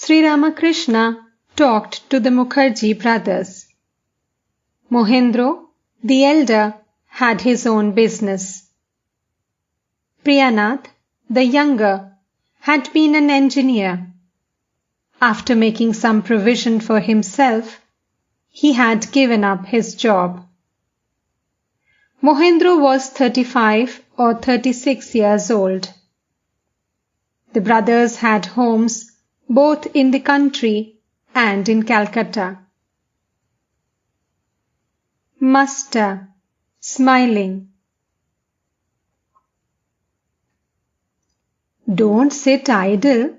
Sri Ramakrishna talked to the Mukherjee brothers. Mohendro, the elder, had his own business. Priyanath, the younger, had been an engineer. After making some provision for himself, he had given up his job. Mohendro was 35 or 36 years old. The brothers had homes both in the country and in Calcutta. Master, smiling. Don't sit idle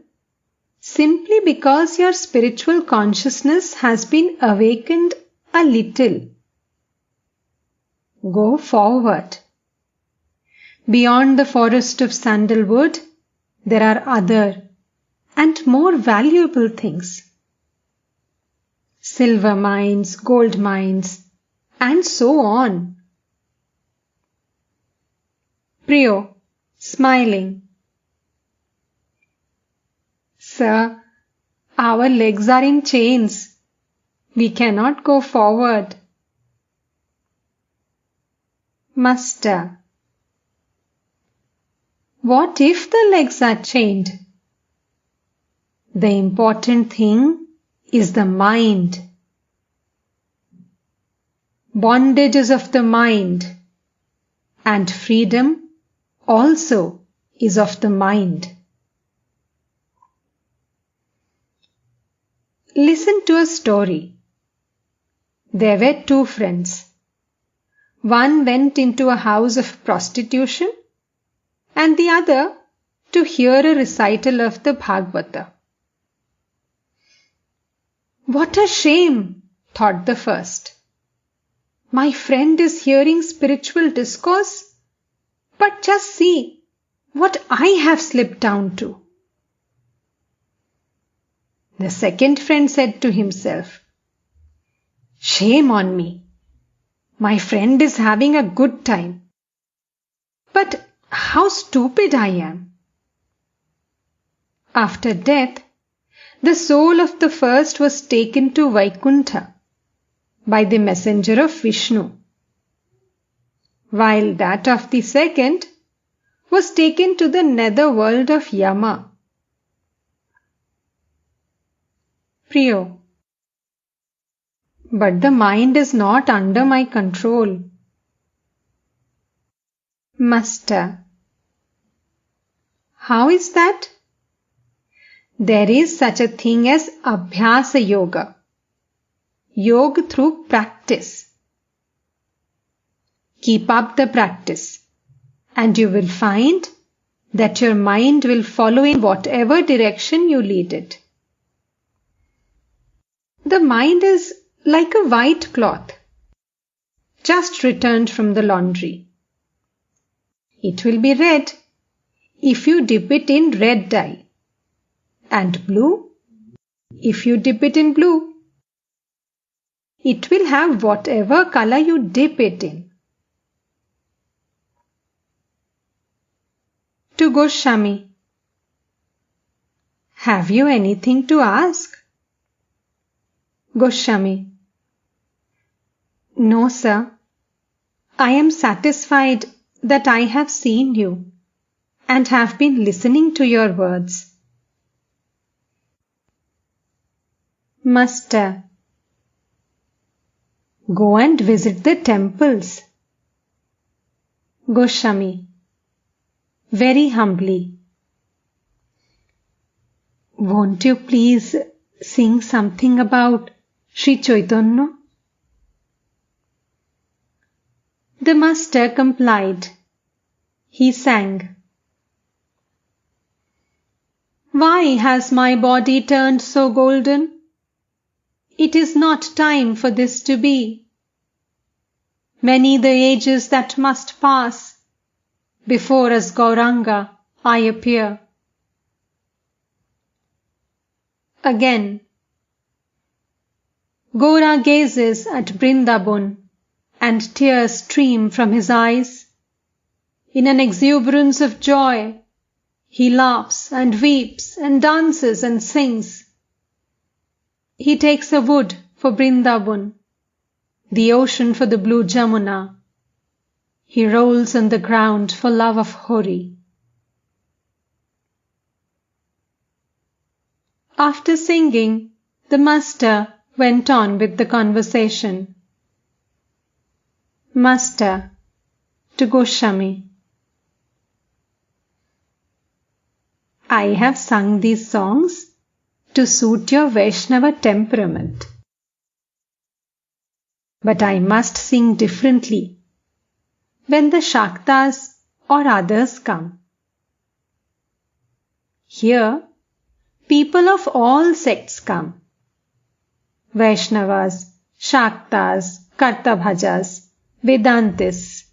simply because your spiritual consciousness has been awakened a little. Go forward. Beyond the forest of sandalwood, there are other and more valuable things. Silver mines, gold mines, and so on. Priyo, smiling. Sir, our legs are in chains. We cannot go forward. Master, what if the legs are chained? The important thing is the mind. Bondage is of the mind, and freedom also is of the mind. Listen to a story. There were two friends. One went into a house of prostitution and the other to hear a recital of the Bhagavata. What a shame, thought the first. My friend is hearing spiritual discourse, but just see what I have slipped down to. The second friend said to himself, shame on me. My friend is having a good time. But how stupid I am. After death, the soul of the first was taken to Vaikuntha by the messenger of Vishnu, while that of the second was taken to the nether world of Yama. Priyo, but the mind is not under my control. Master, how is that? There is such a thing as Abhyasa Yoga, yoga through practice. Keep up the practice, and you will find that your mind will follow in whatever direction you lead it. The mind is like a white cloth, just returned from the laundry. It will be red if you dip it in red dye, and blue if you dip it in blue. It will have whatever color you dip it in. To Goswami, have you anything to ask? Goswami, no, sir. I am satisfied that I have seen you and have been listening to your words. Master, go and visit the temples. Goswami, very humbly, won't you please sing something about Sri Chaitanya? The master complied. He sang, why has my body turned so golden? It is not time for this to be. Many the ages that must pass before as Gauranga I appear. Again, Gora gazes at Vrindavan and tears stream from his eyes. In an exuberance of joy, he laughs and weeps and dances and sings he takes a wood for Vrindavan, the ocean for the blue Jamuna. He rolls on the ground for love of Hori. After singing, the master went on with the conversation. Master to Goswami: I have sung these songs to suit your Vaishnava temperament. But I must sing differently when the Shaktas or others come. Here, people of all sects come. Vaishnavas, Shaktas, Kartabhajas, Vedantists,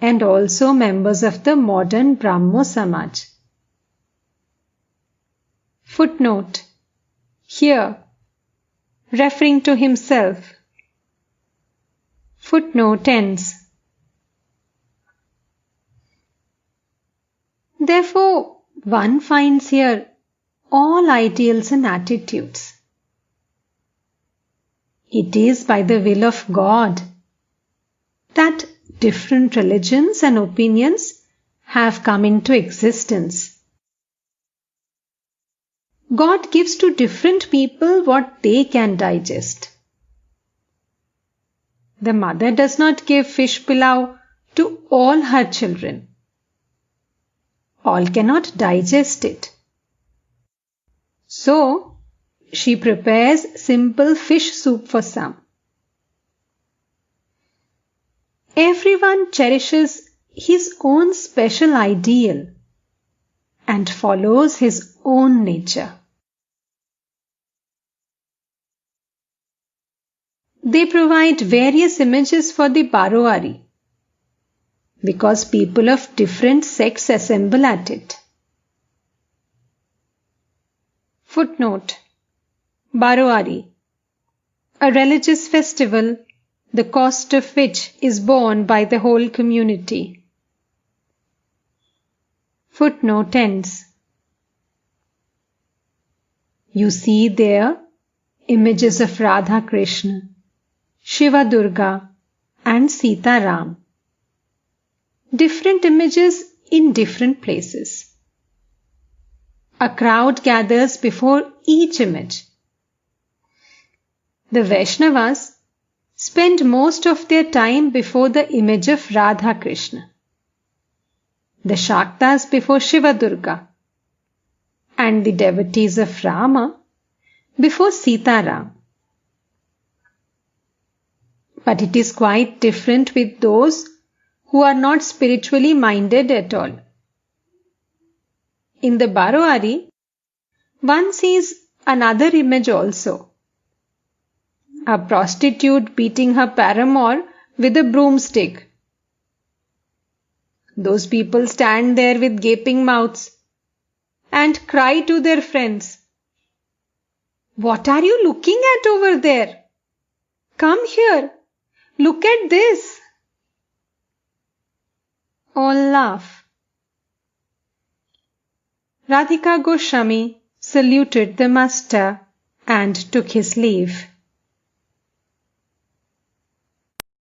and also members of the modern Brahmo Samaj. Footnote: here, referring to himself. Footnote ends. Therefore, one finds here all ideals and attitudes. It is by the will of God that different religions and opinions have come into existence. God gives to different people what they can digest. The mother does not give fish pilau to all her children. All cannot digest it. So, she prepares simple fish soup for some. Everyone cherishes his own special ideal and follows his own nature. They provide various images for the Baroari because people of different sects assemble at it. Footnote: Baroari, a religious festival, the cost of which is borne by the whole community. Footnote ends. You see there images of Radha Krishna, Shiva Durga, and Sita Ram. Different images in different places. A crowd gathers before each image. The Vaishnavas spend most of their time before the image of Radha Krishna, the Shaktas before Shiva Durga, and the devotees of Rama before Sita Ram. But it is quite different with those who are not spiritually minded at all. In the Baroari, one sees another image also. A prostitute beating her paramour with a broomstick. Those people stand there with gaping mouths and cry to their friends, "What are you looking at over there? Come here, look at this." All laugh. Radhika Goswami saluted the master and took his leave.